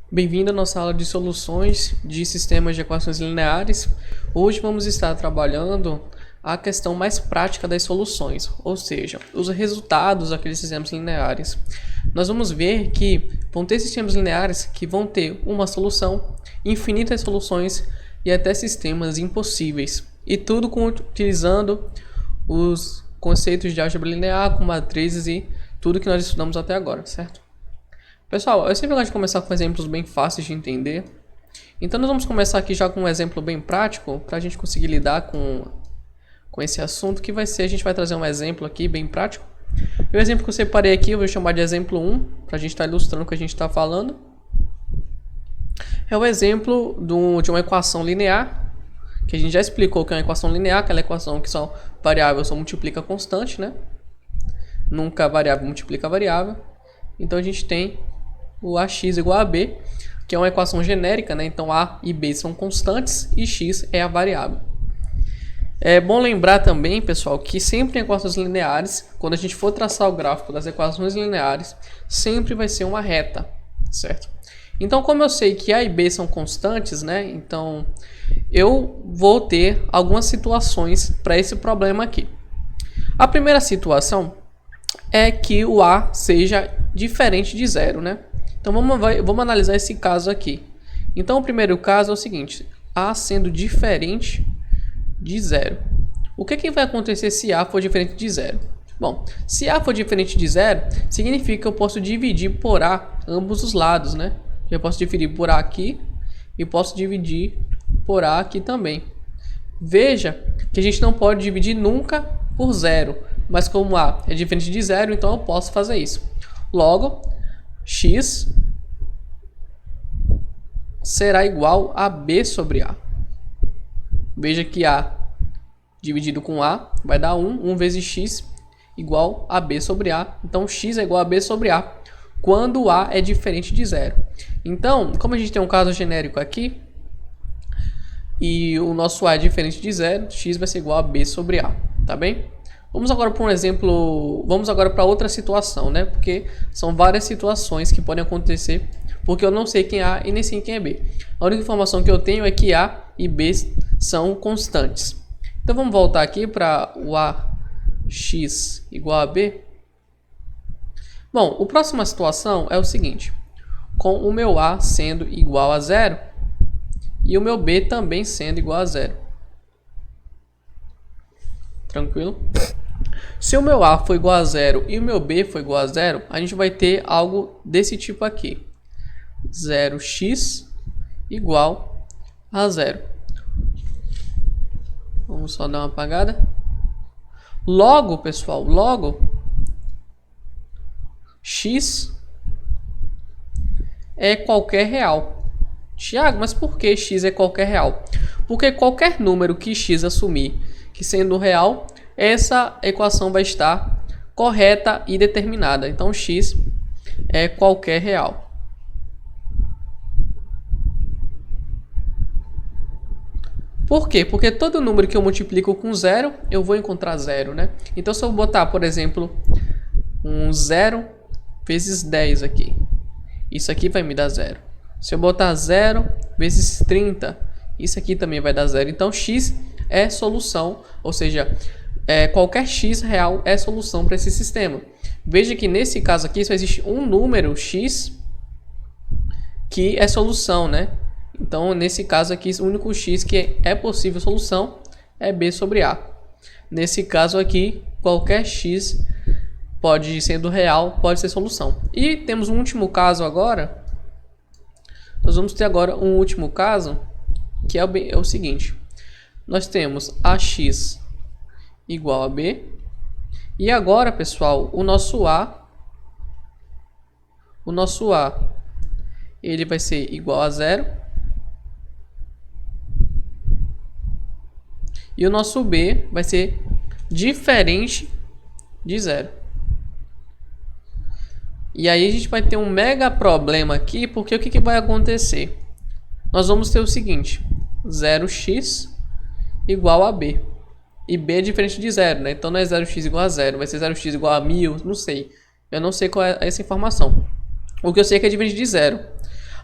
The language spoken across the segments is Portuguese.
Bem-vindo à nossa aula de soluções de sistemas de equações lineares. Hoje vamos estar trabalhando a questão mais prática das soluções, ou seja, os resultados daqueles sistemas lineares. Nós vamos ver que vão ter sistemas lineares que vão ter uma solução, infinitas soluções e até sistemas impossíveis. E tudo utilizando os conceitos de álgebra linear, com matrizes e tudo que nós estudamos até agora, certo? Pessoal, eu sempre gosto de começar com exemplos bem fáceis de entender. Então nós vamos começar aqui já com um exemplo bem prático para a gente conseguir lidar com esse assunto, que vai ser, a gente vai trazer um exemplo aqui bem prático. E o exemplo que eu separei aqui eu vou chamar de exemplo 1, para a gente estar ilustrando o que a gente está falando. É o exemplo de uma equação linear, que a gente já explicou que é uma equação linear, aquela equação que só variável só multiplica constante, né? Nunca variável multiplica variável. Então a gente tem o ax igual a b, que é uma equação genérica, né? Então a e b são constantes e x é a variável. É bom lembrar também, pessoal, que sempre em equações lineares, quando a gente for traçar o gráfico das equações lineares, sempre vai ser uma reta, certo? Então, como eu sei que a e b são constantes, né? Então eu vou ter algumas situações para esse problema aqui. A primeira situação é que o a seja diferente de zero, né? Então vamos analisar esse caso aqui. Então o primeiro caso é o seguinte: a sendo diferente de zero. O que vai acontecer se a for diferente de zero? Bom, se a for diferente de zero, significa que eu posso dividir por a ambos os lados, né? Eu posso dividir por a aqui e posso dividir por a aqui também. Veja que a gente não pode dividir nunca por zero, mas como a é diferente de zero, então eu posso fazer isso. Logo, x será igual a b sobre a. Veja que a dividido com a vai dar 1. 1 vezes x igual a b sobre a. Então, x é igual a b sobre a quando a é diferente de zero. Então, como a gente tem um caso genérico aqui, e o nosso a é diferente de zero, x vai ser igual a b sobre a, tá bem? Vamos agora para um exemplo, vamos agora para outra situação, né? Porque são várias situações que podem acontecer, porque eu não sei quem é A e nem sei quem é B. A única informação que eu tenho é que A e B são constantes. Então vamos voltar aqui para o ax igual a B. Bom, a próxima situação é o seguinte: com o meu A sendo igual a zero e o meu B também sendo igual a zero. Tranquilo? Se o meu A for igual a zero e o meu B for igual a zero, a gente vai ter algo desse tipo aqui: 0x igual a zero. Vamos só dar uma apagada. Logo, pessoal, logo, x é qualquer real. Tiago, mas por que x é qualquer real? Porque qualquer número que x assumir que sendo real, essa equação vai estar correta e determinada. Então, x é qualquer real. Por quê? Porque todo número que eu multiplico com zero, eu vou encontrar zero, né? Então, se eu botar, por exemplo, um 0 vezes 10 aqui, isso aqui vai me dar zero. Se eu botar 0 vezes 30, isso aqui também vai dar zero. Então, x é solução, ou seja, qualquer x real é solução para esse sistema. Veja que nesse caso aqui só existe um número x que é solução, né? Então, nesse caso aqui, o único x que é possível solução é b sobre a. Nesse caso aqui, qualquer x pode, sendo real, pode ser solução. E temos um último caso agora. Nós vamos ter agora um último caso, que é o seguinte: nós temos ax igual a b. E agora, pessoal, o nosso a ele vai ser igual a zero. E o nosso b vai ser diferente de zero. E aí a gente vai ter um mega problema aqui, porque o que vai acontecer? Nós vamos ter o seguinte: 0x igual a b. E b é diferente de zero, né? Então não é 0x igual a zero, vai ser 0x igual a 1000, não sei. Eu não sei qual é essa informação. O que eu sei é que é diferente de zero.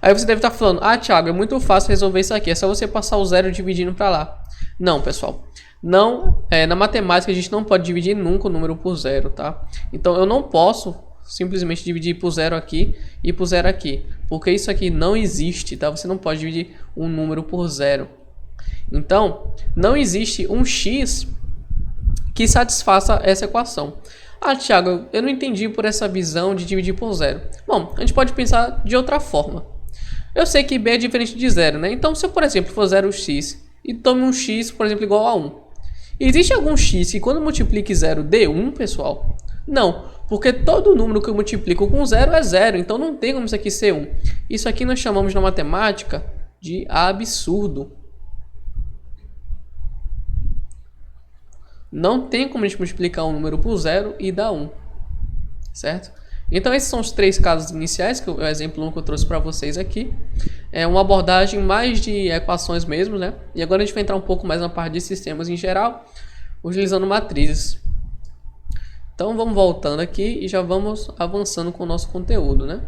Aí você deve estar falando, ah, Thiago, é muito fácil resolver isso aqui, é só você passar o zero dividindo para lá. Não, pessoal. Não, na matemática a gente não pode dividir nunca o número por zero, tá? Então eu não posso simplesmente dividir por zero aqui e por zero aqui, porque isso aqui não existe, tá? Você não pode dividir um número por zero. Então, não existe um x que satisfaça essa equação. Ah, Thiago, eu não entendi por essa visão de dividir por zero. Bom, a gente pode pensar de outra forma. Eu sei que b é diferente de zero, né? Então, se eu, por exemplo, for 0x e tome um x, por exemplo, igual a 1. Existe algum x que quando multiplique 0 dê 1, pessoal? Não, porque todo número que eu multiplico com 0 é 0, então não tem como isso aqui ser 1. Isso aqui nós chamamos na matemática de absurdo. Não tem como a gente multiplicar um número por 0 e dar 1, certo? Então esses são os três casos iniciais, que é o exemplo 1 que eu trouxe para vocês aqui. É uma abordagem mais de equações mesmo, né? E agora a gente vai entrar um pouco mais na parte de sistemas em geral, utilizando matrizes. Então vamos voltando aqui e já vamos avançando com o nosso conteúdo, né?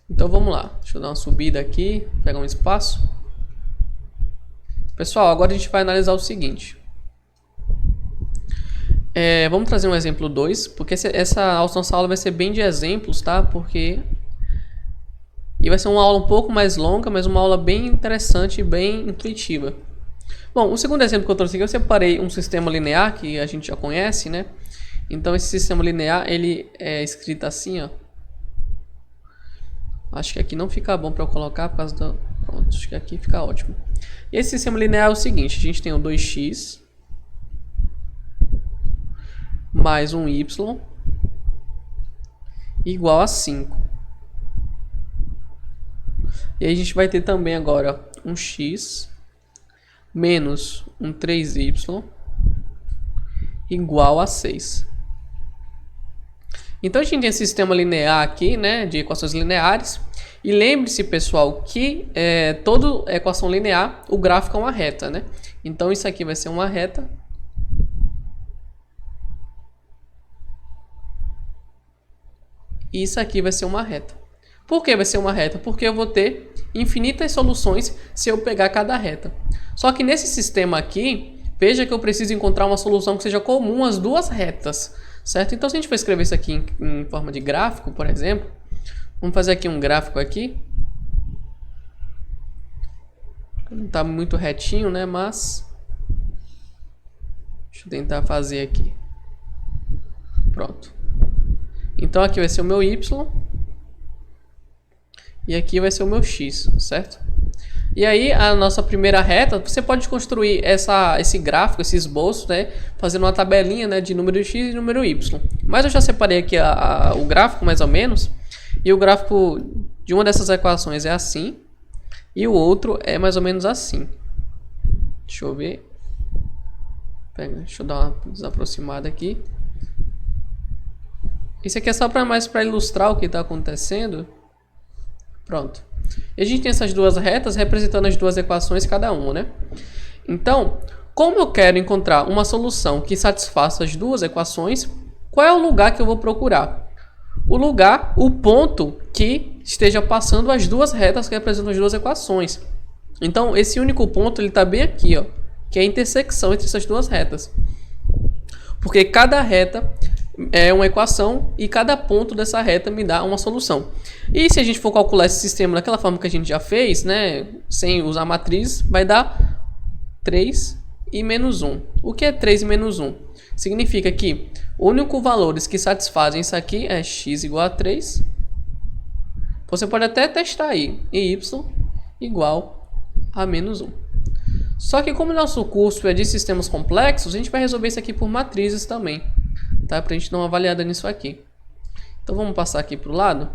Então vamos lá, deixa eu dar uma subida aqui, pegar um espaço. Pessoal, agora a gente vai analisar o seguinte. Vamos trazer um exemplo 2, porque essa nossa aula vai ser bem de exemplos, tá? E vai ser uma aula um pouco mais longa, mas uma aula bem interessante e bem intuitiva. Bom, o segundo exemplo que eu trouxe aqui, eu separei um sistema linear, que a gente já conhece, né? Então esse sistema linear, ele é escrito assim, ó. Acho que aqui não fica bom para eu colocar, por causa do... Pronto, acho que aqui fica ótimo. E esse sistema linear é o seguinte, a gente tem o 2x... mais um y igual a 5. E aí a gente vai ter também agora um x menos um 3y igual a 6. Então a gente tem esse sistema linear aqui, né, de equações lineares. E lembre-se, pessoal, que toda equação linear, o gráfico é uma reta, né? Então isso aqui vai ser uma reta. E isso aqui vai ser uma reta. Por que vai ser uma reta? Porque eu vou ter infinitas soluções se eu pegar cada reta. Só que nesse sistema aqui, veja que eu preciso encontrar uma solução que seja comum às duas retas, certo? Então se a gente for escrever isso aqui em forma de gráfico, por exemplo, vamos fazer aqui um gráfico aqui. Não está muito retinho, né? Mas deixa eu tentar fazer aqui. Pronto. Então aqui vai ser o meu y e aqui vai ser o meu x, certo? E aí a nossa primeira reta, você pode construir esse gráfico, esse esboço, né, fazendo uma tabelinha, né, de número x e número y. Mas eu já separei aqui o gráfico mais ou menos, e o gráfico de uma dessas equações é assim e o outro é mais ou menos assim. Deixa eu ver. Deixa eu dar uma desaproximada aqui. Isso aqui é só para ilustrar o que está acontecendo. Pronto. E a gente tem essas duas retas representando as duas equações cada uma, né? Então, como eu quero encontrar uma solução que satisfaça as duas equações, qual é o lugar que eu vou procurar? O ponto que esteja passando as duas retas que representam as duas equações. Então, esse único ponto ele está bem aqui, ó, que é a intersecção entre essas duas retas. Porque cada reta é uma equação e cada ponto dessa reta me dá uma solução. E se a gente for calcular esse sistema daquela forma que a gente já fez, né, sem usar matriz, vai dar 3 e menos 1. O que é 3 e menos 1? Significa que o único valores que satisfazem isso aqui é x igual a 3. Você pode até testar aí, e y igual a menos 1. Só que como o nosso curso é de sistemas complexos, a gente vai resolver isso aqui por matrizes também, tá? Pra gente dar uma avaliada nisso aqui. Então vamos passar aqui pro lado.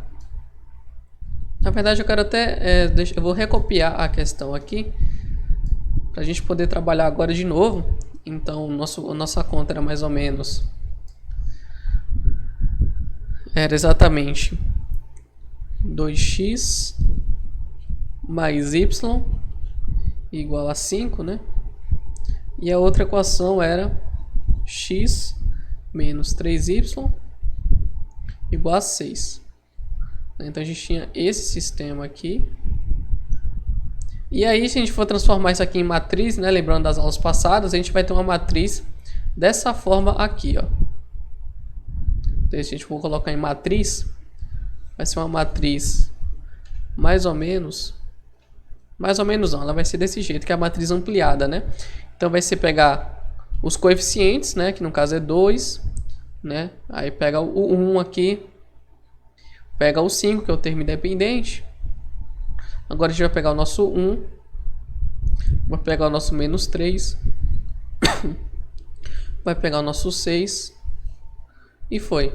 Na verdade eu quero até, eu vou recopiar a questão aqui, pra gente poder trabalhar agora de novo. Então nossa conta era mais ou menos, era exatamente 2x mais y igual a 5, né? E a outra equação era x menos 3y igual a 6. Então a gente tinha esse sistema aqui. E aí, se a gente for transformar isso aqui em matriz, né, lembrando das aulas passadas, a gente vai ter uma matriz dessa forma aqui, ó. Então, se a gente for colocar em matriz, vai ser uma matriz mais ou menos não, ela vai ser desse jeito, que é a matriz ampliada, né? Então vai ser pegar os coeficientes, né, que no caso é 2, né? Aí pega o 1 aqui, pega o 5, que é o termo independente. Agora a gente vai pegar o nosso 1, vai pegar o nosso menos 3, vai pegar o nosso 6 e foi.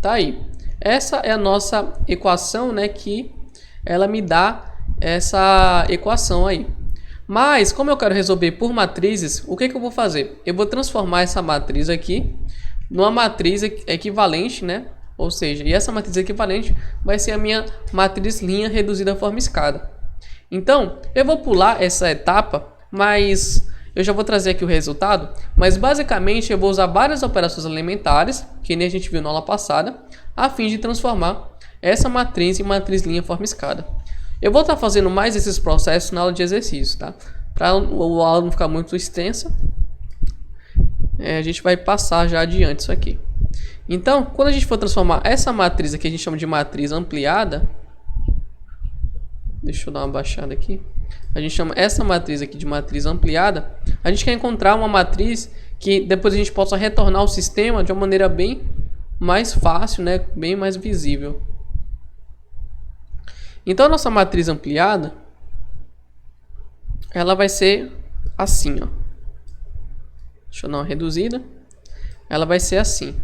Tá aí. Essa é a nossa equação, né, que ela me dá essa equação aí. Mas, como eu quero resolver por matrizes, o que eu vou fazer? Eu vou transformar essa matriz aqui numa matriz equivalente, né? Ou seja, e essa matriz equivalente vai ser a minha matriz linha reduzida à forma escada. Então, eu vou pular essa etapa, mas eu já vou trazer aqui o resultado. Mas basicamente eu vou usar várias operações elementares, que nem a gente viu na aula passada, a fim de transformar essa matriz em matriz linha forma escada. Eu vou estar fazendo mais esses processos na aula de exercício, tá? Para a aula não ficar muito extensa, a gente vai passar já adiante isso aqui. Então, quando a gente for transformar essa matriz aqui, a gente chama de matriz ampliada. Deixa eu dar uma baixada aqui. A gente chama essa matriz aqui de matriz ampliada. A gente quer encontrar uma matriz que depois a gente possa retornar ao sistema de uma maneira bem mais fácil, né? Bem mais visível. Então a nossa matriz ampliada, ela vai ser assim, ó. Deixa eu dar uma reduzida. Ela vai ser assim.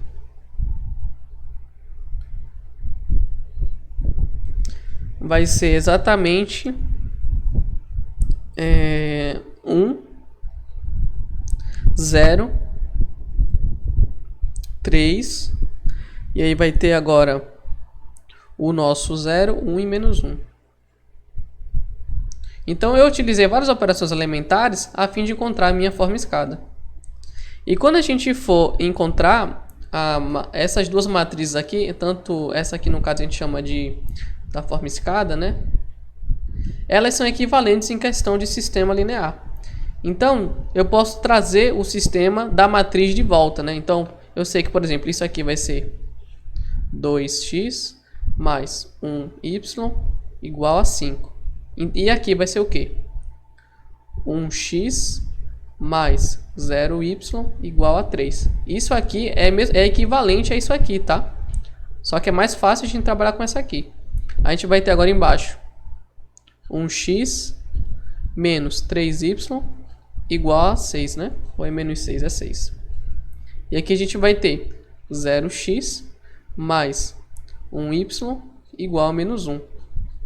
Vai ser exatamente 1, 0, 3, e aí vai ter agora o nosso 0, 1 e menos 1. Então eu utilizei várias operações elementares a fim de encontrar a minha forma escada. E quando a gente for encontrar essas duas matrizes aqui, tanto essa aqui no caso a gente chama da forma escada, né? Elas são equivalentes em questão de sistema linear. Então eu posso trazer o sistema da matriz de volta, né? Então eu sei que, por exemplo, isso aqui vai ser 2x mais 1y igual a 5. E aqui vai ser o quê? 1x mais 0y igual a 3. Isso aqui é equivalente a isso aqui, tá? Só que é mais fácil a gente trabalhar com essa aqui. A gente vai ter agora embaixo 1x menos 3y igual a 6, né? Ou é menos 6, é 6. E aqui a gente vai ter 0x mais 1y igual a menos 1.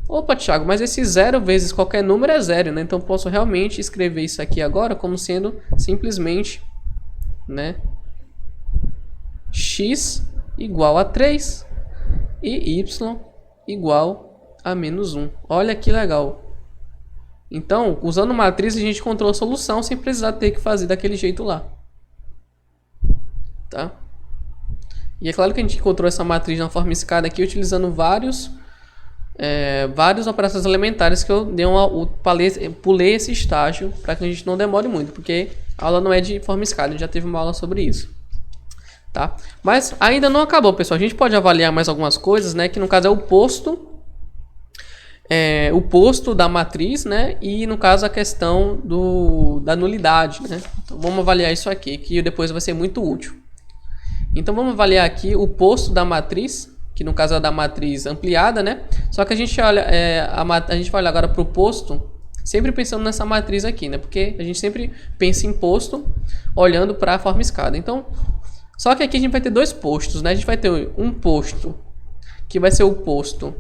Opa, Thiago, mas esse 0 vezes qualquer número é 0, né? Então posso realmente escrever isso aqui agora como sendo simplesmente, né, x igual a 3 e y igual a menos 1. Olha que legal. Então, usando matriz, a gente encontrou a solução sem precisar ter que fazer daquele jeito lá. Tá? E é claro que a gente encontrou essa matriz na forma escada aqui utilizando várias operações elementares que eu pulei esse estágio para que a gente não demore muito, porque a aula não é de forma escada, a gente já teve uma aula sobre isso. Tá? Mas ainda não acabou, pessoal. A gente pode avaliar mais algumas coisas, né? Que no caso é o posto da matriz, né? E no caso a questão da nulidade, né? Então vamos avaliar isso aqui, que depois vai ser muito útil. Então vamos avaliar aqui o posto da matriz, que no caso é da matriz ampliada, né? Só que a gente olha, a gente vai olhar agora para o posto, sempre pensando nessa matriz aqui, né? Porque a gente sempre pensa em posto olhando para a forma escada. Então, só que aqui a gente vai ter dois postos, né? A gente vai ter um posto que vai ser o posto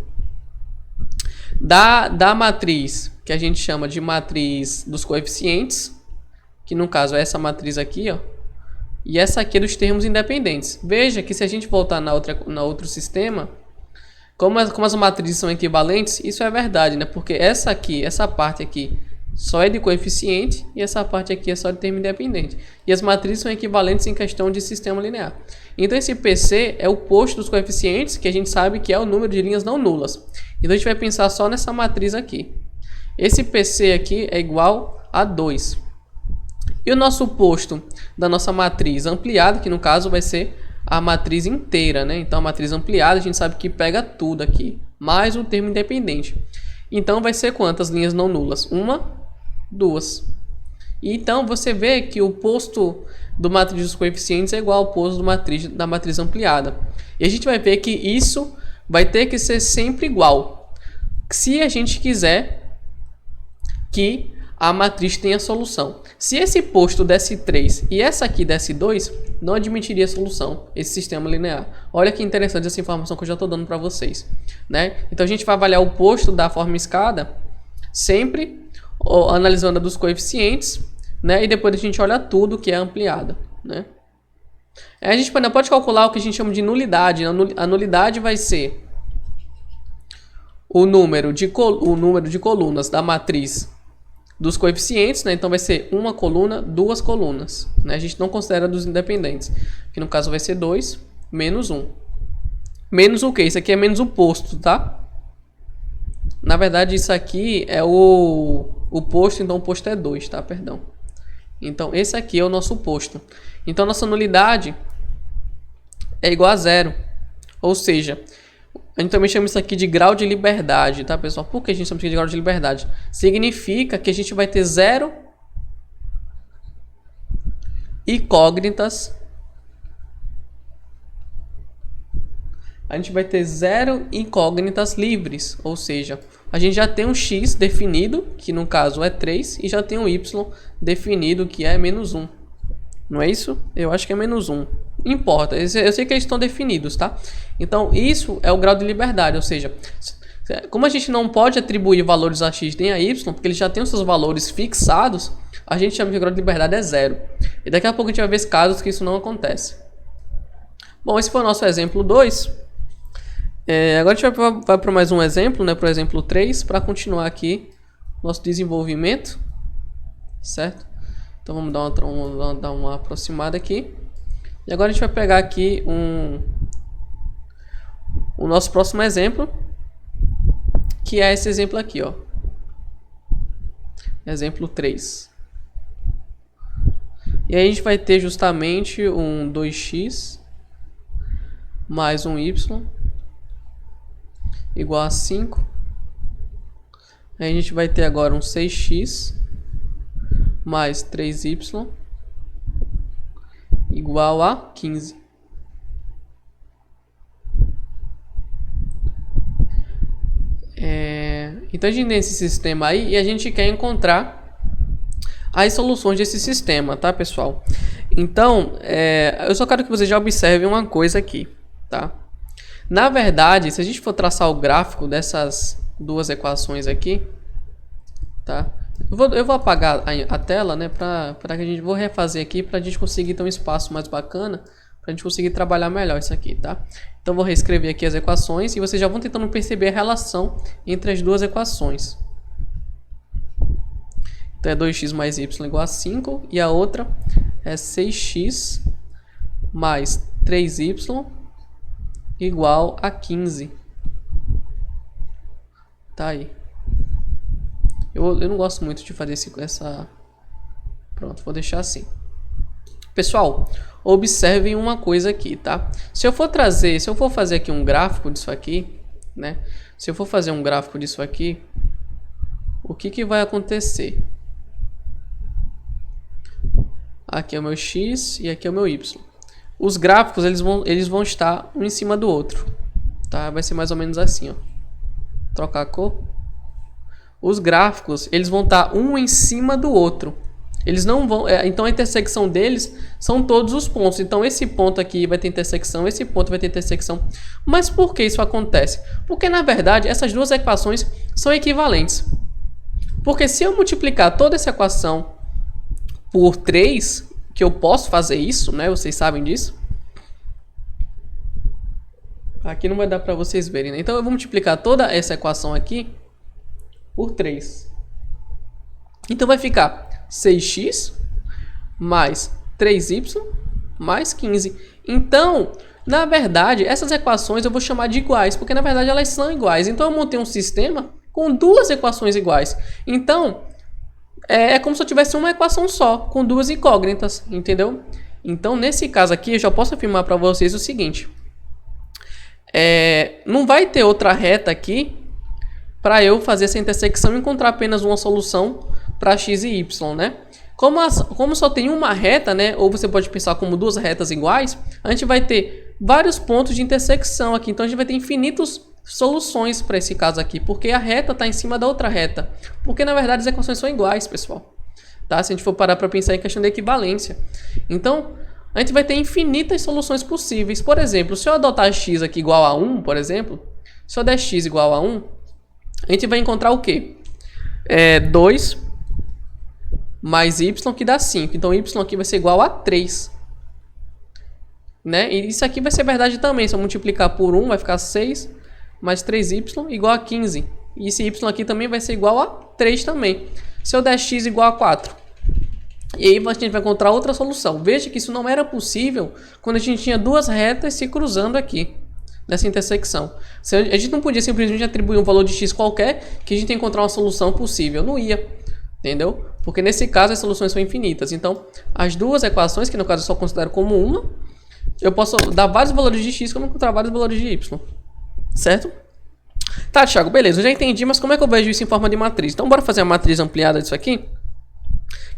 da matriz, que a gente chama de matriz dos coeficientes, que no caso é essa matriz aqui, ó. E essa aqui é dos termos independentes. Veja que se a gente voltar na outro sistema, como as matrizes são equivalentes, isso é verdade, né? Porque essa parte aqui só é de coeficiente e essa parte aqui é só de termo independente. E as matrizes são equivalentes em questão de sistema linear. Então esse PC é o posto dos coeficientes, que a gente sabe que é o número de linhas não nulas. Então a gente vai pensar só nessa matriz aqui. Esse PC aqui é igual a 2. E o nosso posto da nossa matriz ampliada, que no caso vai ser a matriz inteira, né? Então a matriz ampliada a gente sabe que pega tudo aqui, mais o termo independente. Então vai ser quantas linhas não nulas? 1, 2. E então você vê que o posto do matriz dos coeficientes é igual ao posto da matriz ampliada. E a gente vai ver que isso vai ter que ser sempre igual, se a gente quiser que a matriz tenha solução. Se esse posto desse 3 e essa aqui desse 2, não admitiria solução, esse sistema linear. Olha que interessante essa informação que eu já estou dando para vocês, né? Então a gente vai avaliar o posto da forma escada sempre analisando a dos coeficientes, né? E depois a gente olha tudo que é ampliada, né? A gente ainda pode calcular o que a gente chama de nulidade. A nulidade vai ser o número de colunas da matriz dos coeficientes, né? Então vai ser uma coluna, duas colunas, né? A gente não considera dos independentes, que no caso vai ser 2 menos 1. Menos o que? Isso aqui é menos o posto, tá? Na verdade isso aqui é o posto, então o posto é 2, tá? Perdão. Então esse aqui é o nosso posto. Então nossa nulidade é igual a 0. Ou seja, a gente também chama isso aqui de grau de liberdade, tá, pessoal? Por que a gente chama isso aqui de grau de liberdade? Significa que a gente vai ter 0 incógnitas. A gente vai ter 0 incógnitas livres, ou seja, a gente já tem um x definido, que no caso é 3, e já tem um y definido, que é menos 1. Não é isso? Eu acho que é menos 1. Não importa, eu sei que eles estão definidos, tá? Então, isso é o grau de liberdade, ou seja, como a gente não pode atribuir valores a x nem a y, porque eles já têm os seus valores fixados, a gente chama de grau de liberdade é 0. E daqui a pouco a gente vai ver casos que isso não acontece. Bom, esse foi o nosso exemplo 2. Agora a gente vai para mais um exemplo, né, para o exemplo 3, para continuar aqui nosso desenvolvimento, certo? Então vamos dar uma aproximada aqui. E agora a gente vai pegar aqui o nosso próximo exemplo, que é esse exemplo aqui, ó. Exemplo 3. E aí a gente vai ter justamente um 2x mais um y igual a 5. Aí a gente vai ter agora um 6x mais 3y igual a 15. Então a gente tem esse sistema aí e a gente quer encontrar as soluções desse sistema, tá, pessoal? Então, eu só quero que vocês já observem uma coisa aqui, tá? Na verdade, se a gente for traçar o gráfico dessas duas equações aqui, tá? Eu vou apagar a tela, né, para que a gente vou refazer aqui para a gente conseguir ter um espaço mais bacana, para a gente conseguir trabalhar melhor isso aqui, tá? Então vou reescrever aqui as equações e vocês já vão tentando perceber a relação entre as duas equações. Então é 2x mais y igual a 5 e a outra é 6x mais 3y igual a 15. Tá aí. Eu não gosto muito de fazer essa... Pronto, vou deixar assim. Pessoal, observem uma coisa aqui, tá? Se eu for fazer aqui um gráfico disso aqui, né? Se eu for fazer um gráfico disso aqui, o que vai acontecer? Aqui é o meu x e aqui é o meu y. Os gráficos eles vão estar um em cima do outro, tá? Vai ser mais ou menos assim, ó. Trocar a cor. Os gráficos eles vão estar um em cima do outro. Eles não vão, então a intersecção deles são todos os pontos. Então esse ponto aqui vai ter intersecção, esse ponto vai ter intersecção. Mas por que isso acontece? Porque na verdade essas duas equações são equivalentes. Porque se eu multiplicar toda essa equação por 3, que eu posso fazer isso, né? Vocês sabem disso. Aqui não vai dar para vocês verem, né? Então eu vou multiplicar toda essa equação aqui por 3. Então vai ficar 6x mais 3y mais 15. Então, na verdade, essas equações eu vou chamar de iguais, porque na verdade elas são iguais. Então eu montei um sistema com duas equações iguais. Então, é como se eu tivesse uma equação só, com duas incógnitas, entendeu? Então, nesse caso aqui, eu já posso afirmar para vocês o seguinte. Não vai ter outra reta aqui para eu fazer essa intersecção e encontrar apenas uma solução para x e y, né? Como só tem uma reta, né? Ou você pode pensar como duas retas iguais, a gente vai ter vários pontos de intersecção aqui. Então, a gente vai ter infinitas soluções para esse caso aqui, porque a reta está em cima da outra reta. Porque, na verdade, as equações são iguais, pessoal. Tá? Se a gente for parar para pensar em questão de equivalência. Então, a gente vai ter infinitas soluções possíveis. Por exemplo, se eu adotar x aqui igual a 1, por exemplo, se eu der x igual a 1, a gente vai encontrar o quê? 2 mais y, que dá 5. Então, y aqui vai ser igual a 3. Né? E isso aqui vai ser verdade também. Se eu multiplicar por 1, vai ficar 6 mais 3y igual a 15. E esse y aqui também vai ser igual a 3 também. Se eu der x igual a 4. E aí a gente vai encontrar outra solução. Veja que isso não era possível quando a gente tinha duas retas se cruzando aqui, nessa intersecção. A gente não podia simplesmente atribuir um valor de x qualquer que a gente ia encontrar uma solução possível. Não ia. Entendeu? Porque nesse caso as soluções são infinitas. Então, as duas equações, que no caso eu só considero como uma, eu posso dar vários valores de x como encontrar vários valores de y. Certo? Tá, Thiago, beleza, eu já entendi, mas como é que eu vejo isso em forma de matriz? Então, bora fazer a matriz ampliada disso aqui?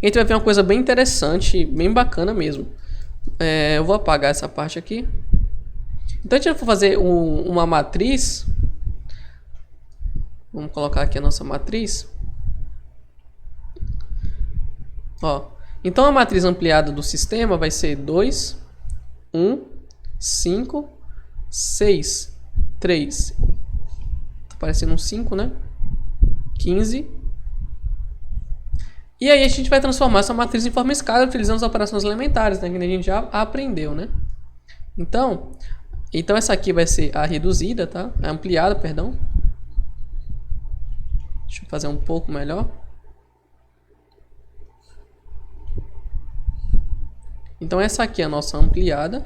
A gente vai ver uma coisa bem interessante, bem bacana mesmo. Eu vou apagar essa parte aqui. Então, a gente vai fazer uma matriz. Vamos colocar aqui a nossa matriz. Ó, então, a matriz ampliada do sistema vai ser 2, 1, 5, 6, 3. Tá parecendo um 5, né? 15. E aí a gente vai transformar essa matriz em forma escada utilizando as operações elementares, né? Que a gente já aprendeu, né? Então essa aqui vai ser a reduzida, tá? A ampliada, perdão. Deixa eu fazer um pouco melhor. Então essa aqui é a nossa ampliada.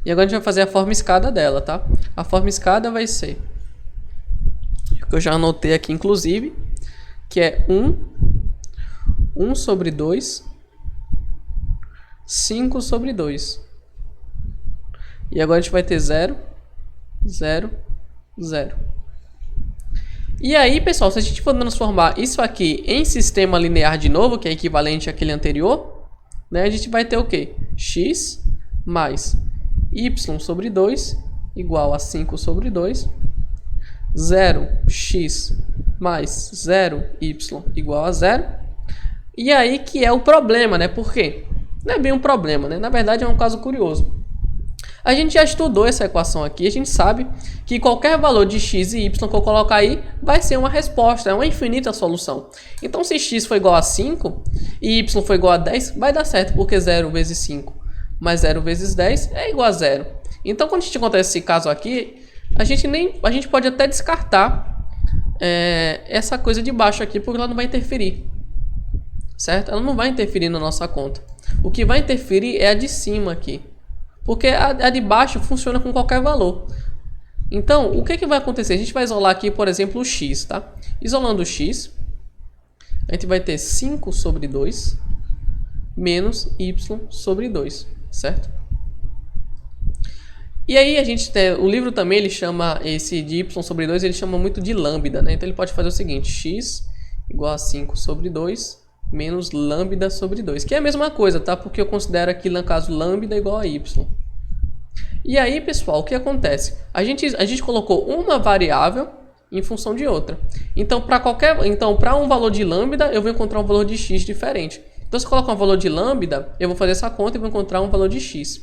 E agora a gente vai fazer a forma escada dela, tá? A forma escada vai ser, que eu já anotei aqui inclusive, que é 1 sobre 2, 5 sobre 2. E agora a gente vai ter 0, 0, 0. E aí, pessoal, se a gente for transformar isso aqui em sistema linear de novo, que é equivalente àquele anterior, né, a gente vai ter o quê? X mais y sobre 2 igual a 5 sobre 2. 0x mais 0y igual a 0. E aí que é o problema, né? Por quê? Não é bem um problema, né? Na verdade é um caso curioso. A gente já estudou essa equação aqui, a gente sabe que qualquer valor de x e y que eu colocar aí vai ser uma resposta, é uma infinita solução. Então se x for igual a 5 e y for igual a 10, vai dar certo, porque 0 vezes 5 mais 0 vezes 10 é igual a 0. Então quando a gente encontra esse caso aqui, a gente pode até descartar essa coisa de baixo aqui, porque ela não vai interferir. Certo? Ela não vai interferir na nossa conta. O que vai interferir é a de cima aqui. Porque a de baixo funciona com qualquer valor. Então, o que vai acontecer? A gente vai isolar aqui, por exemplo, o x, tá? Isolando o x, a gente vai ter 5 sobre 2 menos y sobre 2, certo? E aí a gente tem, o livro também ele chama esse de y sobre 2, ele chama muito de lambda, né? Então ele pode fazer o seguinte, x igual a 5 sobre 2 menos lambda sobre 2, que é a mesma coisa, tá? Porque eu considero aqui, no caso, lambda igual a y. E aí, pessoal, o que acontece? A gente colocou uma variável em função de outra. Então, para um valor de lambda, eu vou encontrar um valor de x diferente. Então, se eu colocar um valor de lambda, eu vou fazer essa conta e vou encontrar um valor de x.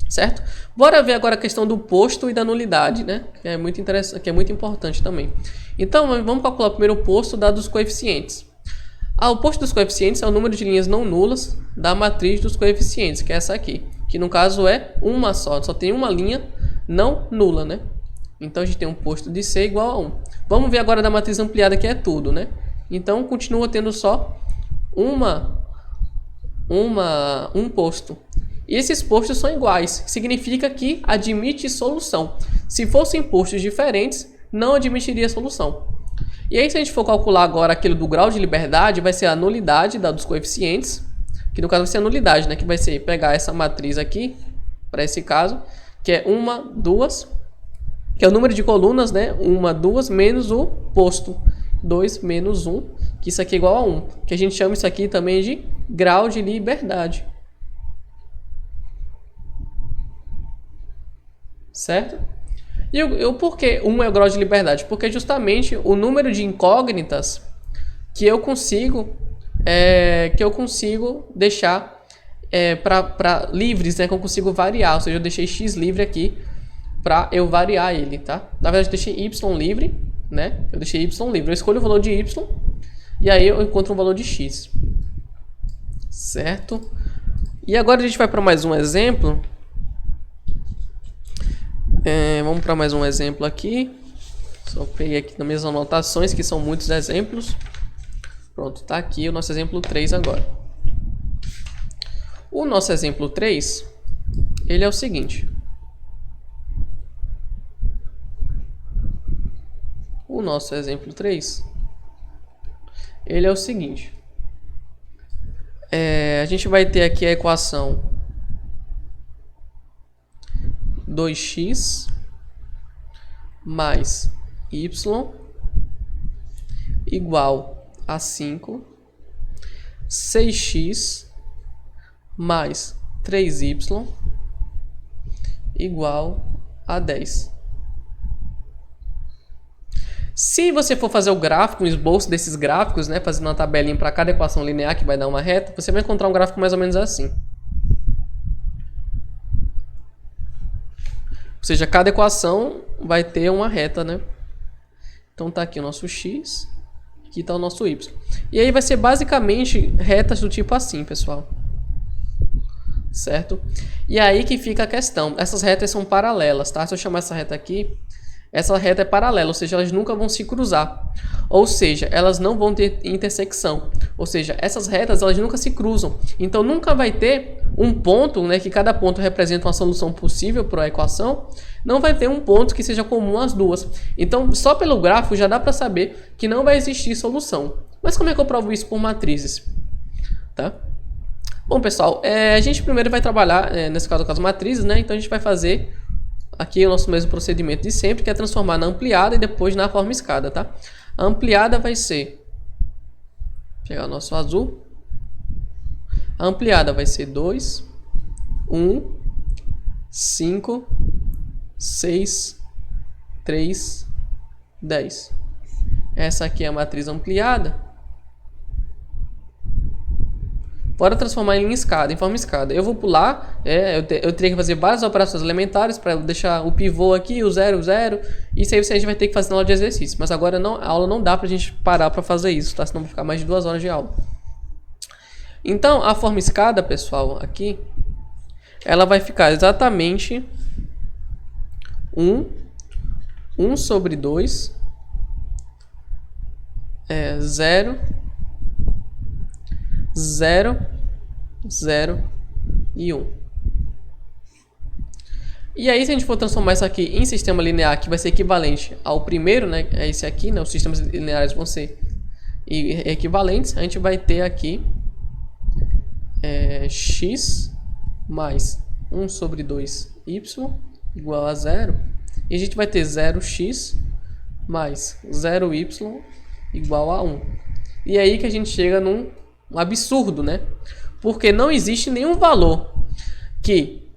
Certo? Bora ver agora a questão do posto e da nulidade, né? Que é muito interessante, que é muito importante também. Então, vamos calcular primeiro o posto dado os coeficientes. O posto dos coeficientes é o número de linhas não nulas da matriz dos coeficientes, que é essa aqui. Que no caso é uma só tem uma linha não nula, né? Então a gente tem um posto de C igual a 1. Vamos ver agora da matriz ampliada, que é tudo, né? Então continua tendo só um posto. E esses postos são iguais, significa que admite solução. Se fossem postos diferentes, não admitiria solução. E aí, se a gente for calcular agora aquilo do grau de liberdade, vai ser a nulidade dos coeficientes, que no caso vai ser a nulidade, né? Que vai ser pegar essa matriz aqui, para esse caso, que é 1, 2, que é o número de colunas, né? 1, 2, menos o posto. 2 menos 1, que isso aqui é igual a 1. Que a gente chama isso aqui também de grau de liberdade. Certo? E o porquê 1 é o grau de liberdade? Porque justamente o número de incógnitas que eu consigo deixar para livres, né? Que eu consigo variar. Ou seja, eu deixei x livre aqui para eu variar ele, tá? Na verdade, eu deixei y livre, né? Eu deixei y livre. Eu escolho o valor de y e aí eu encontro um valor de x. Certo? E agora a gente vai para mais um exemplo. Vamos para mais um exemplo aqui. Só peguei aqui nas minhas anotações, que são muitos exemplos. Pronto, tá aqui o nosso exemplo 3 agora. O nosso exemplo 3, ele é o seguinte. O nosso exemplo 3, ele é o seguinte. A gente vai ter aqui a equação 2x mais y igual a 5, 6x mais 3y igual a 10. Se você for fazer o gráfico, um esboço desses gráficos, né, fazendo uma tabelinha para cada equação linear que vai dar uma reta, você vai encontrar um gráfico mais ou menos assim. Ou seja, cada equação vai ter uma reta, né? Então tá aqui o nosso x, aqui tá o nosso y. E aí vai ser basicamente retas do tipo assim, pessoal. Certo? E aí que fica a questão. Essas retas são paralelas, tá? Se eu chamar essa reta aqui, essa reta é paralela, ou seja, elas nunca vão se cruzar. Ou seja, elas não vão ter intersecção. Ou seja, essas retas elas nunca se cruzam. Então nunca vai ter um ponto, né, que cada ponto representa uma solução possível para a equação. Não vai ter um ponto que seja comum às duas. Então, só pelo gráfico já dá para saber que não vai existir solução. Mas como é que eu provo isso por matrizes? Tá? Bom, pessoal, a gente primeiro vai trabalhar, nesse caso, com as matrizes, né? Então a gente vai fazer aqui o nosso mesmo procedimento de sempre, que é transformar na ampliada e depois na forma escada, tá? A ampliada vai ser, vou pegar o nosso azul, a ampliada vai ser 2, 1, 5, 6, 3, 10. Essa aqui é a matriz ampliada. Bora transformar em escada, em forma escada. Eu vou pular, eu teria que fazer várias operações elementares para deixar o pivô aqui, o 0, 0. Isso aí a gente vai ter que fazer na aula de exercício. Mas agora a aula não dá para a gente parar para fazer isso, tá? Senão vai ficar mais de 2 horas de aula. Então, a forma escada, pessoal, aqui, ela vai ficar exatamente 1 sobre 2, 0, 0, 0 e 1. E aí, se a gente for transformar isso aqui em sistema linear, que vai ser equivalente ao primeiro, né? É esse aqui, né? Os sistemas lineares vão ser equivalentes. A gente vai ter aqui x mais 1 sobre 2y igual a 0. E a gente vai ter 0x mais 0y igual a 1. E aí que a gente chega num absurdo, né? Porque não existe nenhum valor que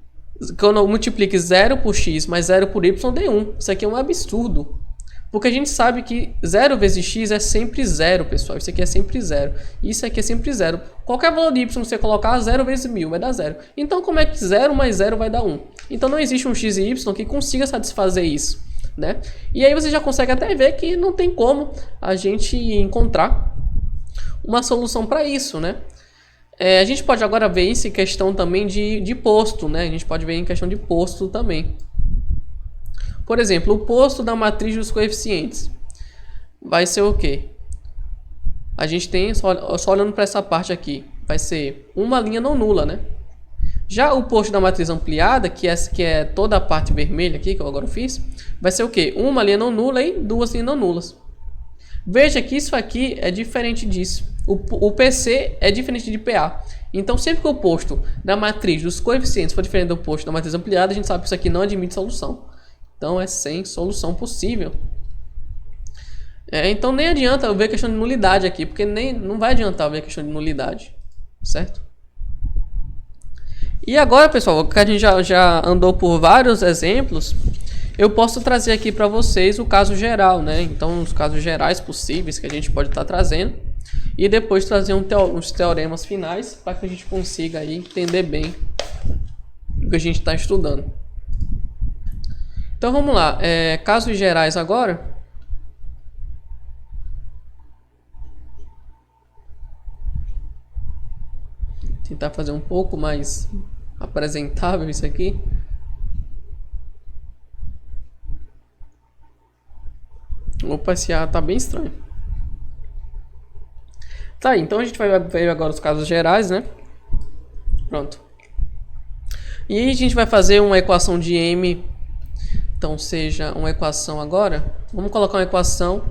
quando eu multiplique 0 por x mais 0 por y dê 1. Isso aqui é um absurdo. Porque a gente sabe que 0 vezes x é sempre 0, pessoal. Isso aqui é sempre 0. Isso aqui é sempre 0. Qualquer valor de y que você colocar, 0 vezes 1000 vai dar 0. Então, como é que 0 mais 0 vai dar 1? Então, não existe um x e y que consiga satisfazer isso, né? E aí você já consegue até ver que não tem como a gente encontrar uma solução para isso, né? A gente pode agora ver isso em questão também de posto, né? A gente pode ver em questão de posto também. Por exemplo, o posto da matriz dos coeficientes vai ser o quê? A gente tem, só olhando para essa parte aqui, vai ser uma linha não nula, né? Já o posto da matriz ampliada, que é toda a parte vermelha aqui, que eu agora fiz, vai ser o quê? Uma linha não nula e duas linhas não nulas. Veja que isso aqui é diferente disso. O PC é diferente de PA. Então, sempre que o posto da matriz dos coeficientes for diferente do posto da matriz ampliada, a gente sabe que isso aqui não admite solução. Então, é sem solução possível. Então, nem adianta eu ver a questão de nulidade aqui, porque não vai adiantar eu ver a questão de nulidade. Certo? E agora, pessoal, que a gente já andou por vários exemplos, eu posso trazer aqui para vocês o caso geral, né? Então, os casos gerais possíveis que a gente pode estar trazendo. E depois trazer uns teoremas finais para que a gente consiga aí entender bem o que a gente está estudando. Então, vamos lá. Casos gerais agora. Tentar fazer um pouco mais apresentável isso aqui. Opa, esse ar tá bem estranho. Tá, então a gente vai ver agora os casos gerais, né? Pronto. E aí a gente vai fazer uma equação de M. Então, seja uma equação agora. Vamos colocar uma equação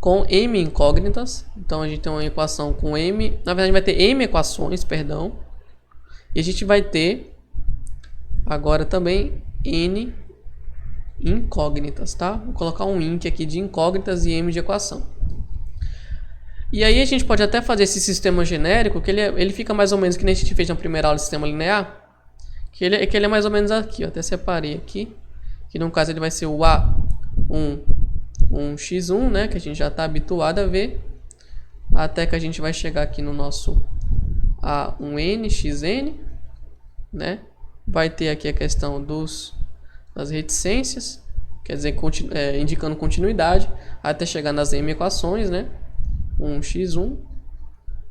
com M incógnitas. Então, a gente tem uma equação com M. Na verdade, vai ter M equações, perdão. E a gente vai ter agora também N incógnitas, tá? Vou colocar um INC aqui de incógnitas e M de equação. E aí a gente pode até fazer esse sistema genérico, que ele fica mais ou menos que nem a gente fez na primeira aula de sistema linear. Que ele é mais ou menos aqui, ó. Até separei aqui. Que no caso ele vai ser o A1x1, né? Que a gente já está habituado a ver. Até que a gente vai chegar aqui no nosso A1nxn, né? Vai ter aqui a questão das reticências, quer dizer, indicando continuidade, até chegar nas M equações, né? 1x1.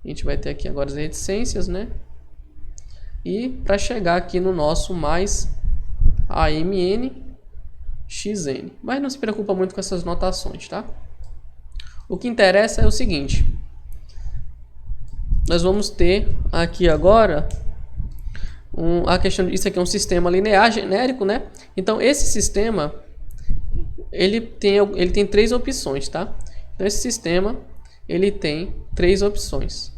A gente vai ter aqui agora as reticências, né? E para chegar aqui no nosso mais AMN xn. Mas não se preocupa muito com essas notações, tá? O que interessa é o seguinte. Nós vamos ter aqui agora a questão isso aqui é um sistema linear genérico, né? Então esse sistema ele tem três opções, tá? Então esse sistema ele tem três opções.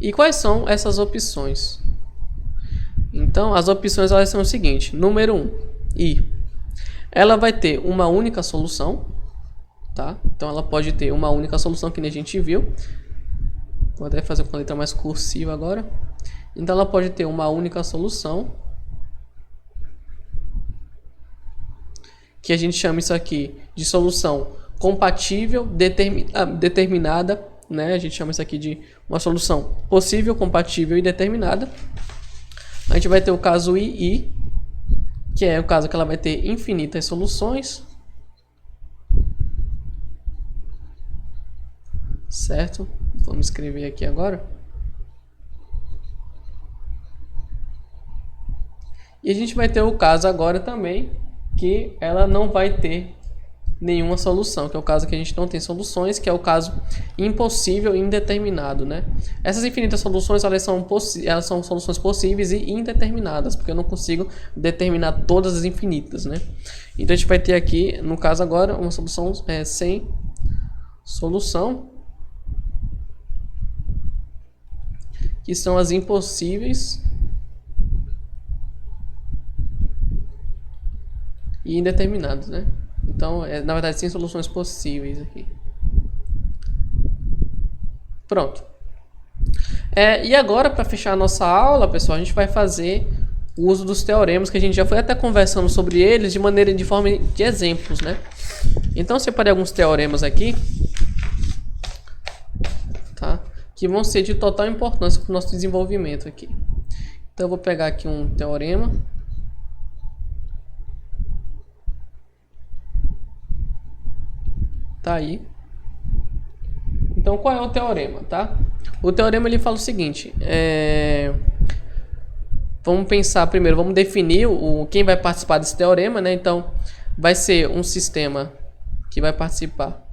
E quais são essas opções? Então, as opções elas são o seguinte. Número 1, I. Ela vai ter uma única solução, tá? Então, ela pode ter uma única solução, que nem a gente viu. Vou até fazer com a letra mais cursiva agora. Então, ela pode ter uma única solução, que a gente chama isso aqui de solução compatível determinada, né? A gente chama isso aqui de uma solução possível, compatível e determinada. A gente vai ter o caso II, que é o caso que ela vai ter infinitas soluções. Certo? Vamos escrever aqui agora. E a gente vai ter o caso agora também, que ela não vai ter nenhuma solução, que é o caso que a gente não tem soluções, que é o caso impossível e indeterminado, né? Essas infinitas soluções, elas são soluções possíveis e indeterminadas, porque eu não consigo determinar todas as infinitas, né? Então a gente vai ter aqui, no caso agora, uma solução sem solução, que são as impossíveis e indeterminadas, né? Então, na verdade, sem soluções possíveis aqui. Pronto. E agora, para fechar a nossa aula, pessoal, a gente vai fazer o uso dos teoremas, que a gente já foi até conversando sobre eles de forma de exemplos, né? Então, eu separei alguns teoremas aqui, tá? Que vão ser de total importância para o nosso desenvolvimento aqui. Então, eu vou pegar aqui um teorema. Tá aí. Então, qual é o teorema, tá? O teorema ele fala o seguinte, vamos pensar primeiro, vamos definir quem vai participar desse teorema, né? Então, vai ser um sistema que vai participar.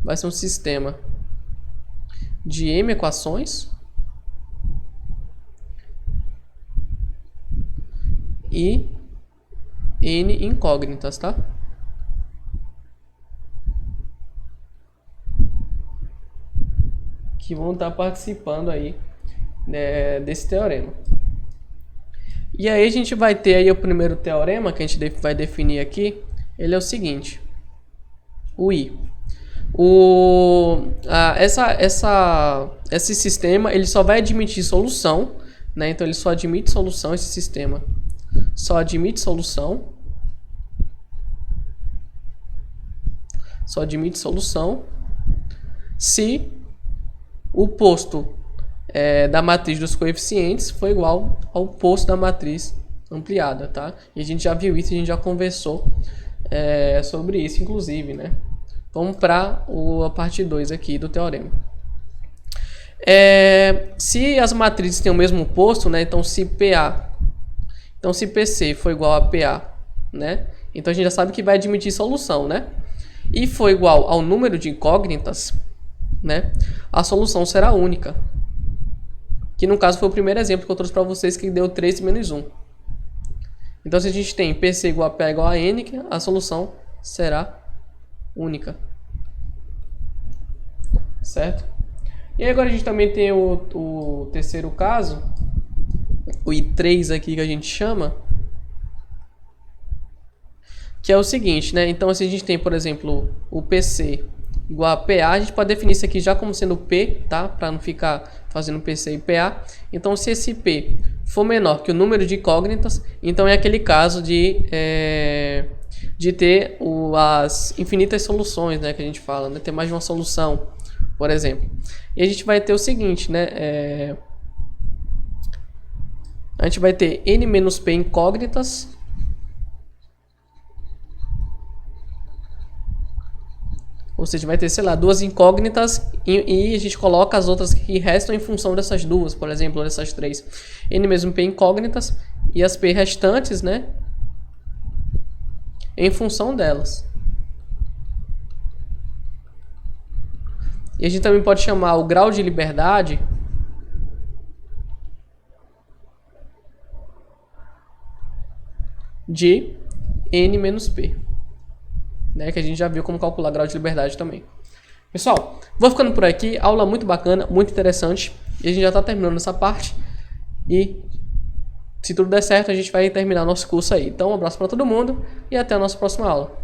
Vai ser um sistema de M equações e N incógnitas, tá? Que vão estar participando aí, né, desse teorema. E aí a gente vai ter aí o primeiro teorema que a gente vai definir aqui. Ele é o seguinte: o I. Esse sistema ele só vai admitir solução, né? Então ele só admite solução, esse sistema só admite solução. Só admite solução se o posto da matriz dos coeficientes for igual ao posto da matriz ampliada, tá? E a gente já viu isso, a gente já conversou sobre isso, inclusive, né? Vamos para a parte 2 aqui do teorema. Se as matrizes têm o mesmo posto, né? Então se PC for igual a PA, né? Então a gente já sabe que vai admitir solução, né? E for igual ao número de incógnitas, né? A solução será única. Que no caso foi o primeiro exemplo que eu trouxe para vocês, que deu 3 menos 1. Então se a gente tem PC igual a PA igual a N, a solução será única. Certo? E agora a gente também tem o terceiro caso, o I3 aqui que a gente chama, que é o seguinte, né? Então se a gente tem, por exemplo, o PC igual a PA, a gente pode definir isso aqui já como sendo P, tá? Para não ficar fazendo PC e PA. Então se esse P for menor que o número de incógnitas, então é aquele caso de ter as infinitas soluções, né? Que a gente fala, né? Ter mais de uma solução, por exemplo. E a gente vai ter o seguinte, né? A gente vai ter N menos P incógnitas ou seja, vai ter, sei lá, duas incógnitas e a gente coloca as outras que restam em função dessas duas, por exemplo, dessas três. N mesmo P incógnitas e as P restantes, né? Em função delas. E a gente também pode chamar o grau de liberdade de N menos P. Né, que a gente já viu como calcular grau de liberdade também. Pessoal, vou ficando por aqui. Aula muito bacana, muito interessante. E a gente já está terminando essa parte. E se tudo der certo, a gente vai terminar nosso curso aí. Então, um abraço para todo mundo e até a nossa próxima aula.